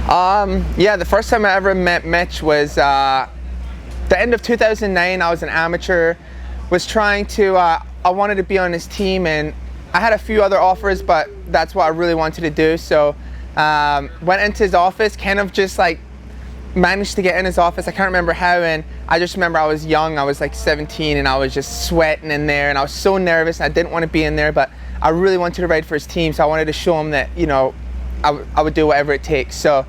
Yeah, the first time I ever met Mitch was the end of 2009. I was an amateur, was trying to, I wanted to be on his team, and I had a few other offers, but that's what I really wanted to do. So went into his office, kind of just like managed to get in his office. I can't remember how, and I just remember I was young. I was like 17, and I was just sweating in there, and I was so nervous, and I didn't want to be in there, but I really wanted to ride for his team, so I wanted to show him that, you know, I would do whatever it takes. So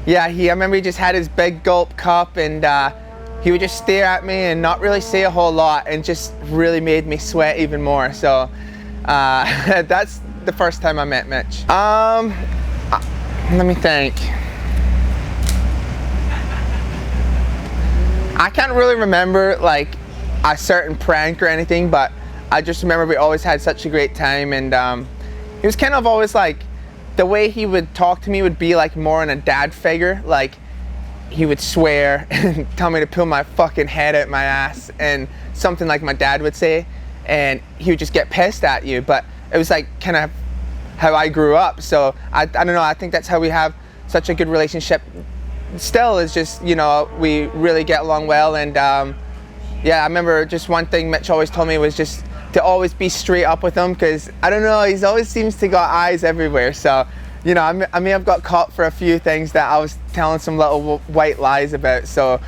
yeah, I remember he just had his big gulp cup, and he would just stare at me and not really say a whole lot, and just really made me sweat even more. So that's the first time I met Mitch. Let me think. I can't really remember like a certain prank or anything, but I just remember we always had such a great time, and he was kind of always like, the way he would talk to me would be like more in a dad figure. Like he would swear and tell me to pull my fucking head out my ass, and something like my dad would say, and he would just get pissed at you. But it was like kind of how I grew up. So I don't know, I think that's how we have such a good relationship still, is just, you know, we really get along well. And yeah, I remember just one thing Mitch always told me was just to always be straight up with him, because I don't know, he's always seems to got eyes everywhere. So, you know, I may have got caught for a few things that I was telling some little white lies about. So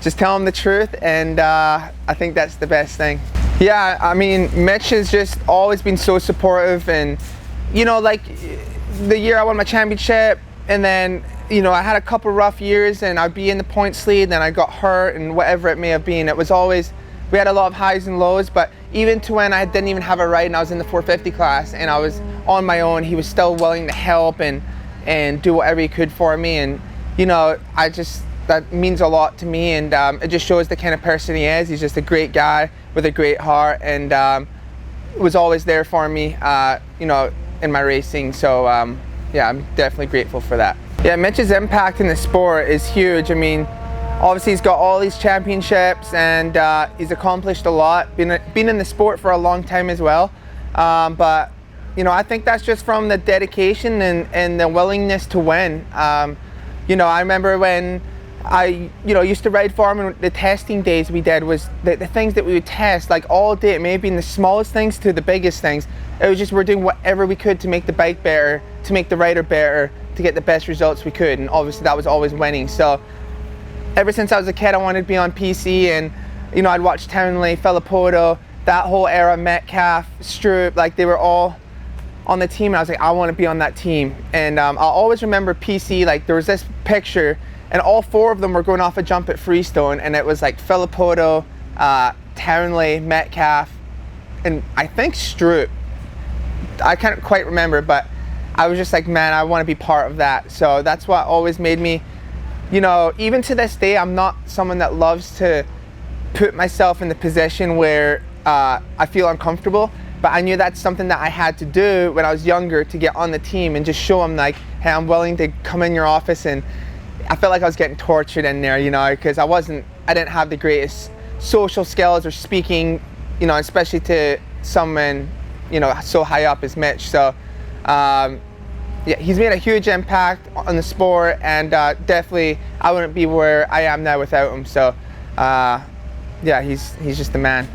just tell him the truth, and I think that's the best thing. Yeah, I mean, Mitch has just always been so supportive, and you know, like the year I won my championship, and then, you know, I had a couple rough years, and I'd be in the points lead, then I got hurt, and whatever it may have been, it was always, we had a lot of highs and lows. But even to when I didn't even have a ride and I was in the 450 class and I was on my own, he was still willing to help and do whatever he could for me. And you know, that means a lot to me, and it just shows the kind of person he is. He's just a great guy with a great heart, and was always there for me, you know, in my racing. So yeah, I'm definitely grateful for that. Yeah, Mitch's impact in the sport is huge. I mean, obviously he's got all these championships, and he's accomplished a lot, been in the sport for a long time as well. But you know, I think that's just from the dedication and the willingness to win. You know, I remember when I, you know, used to ride for him, and the testing days we did was the things that we would test like all day, maybe in the smallest things to the biggest things. It was just, we're doing whatever we could to make the bike better, to make the rider better, to get the best results we could, and obviously that was always winning. So ever since I was a kid, I wanted to be on PC, and you know, I'd watch Townley, Filippo, that whole era, Metcalf, Stroop, like they were all on the team, and I was like, I want to be on that team. And I'll always remember PC, like there was this picture, and all four of them were going off a jump at Freestone, and it was like Filippo, Townley, Metcalf, and I think Stroop. I can't quite remember, but I was just like, man, I want to be part of that. So that's what always made me, you know, even to this day, I'm not someone that loves to put myself in the position where I feel uncomfortable, but I knew that's something that I had to do when I was younger to get on the team and just show them like, hey, I'm willing to come in your office. And I felt like I was getting tortured in there, you know, because I didn't have the greatest social skills or speaking, you know, especially to someone, you know, so high up as Mitch. So yeah, he's made a huge impact on the sport, and definitely I wouldn't be where I am now without him. So yeah, he's just the man.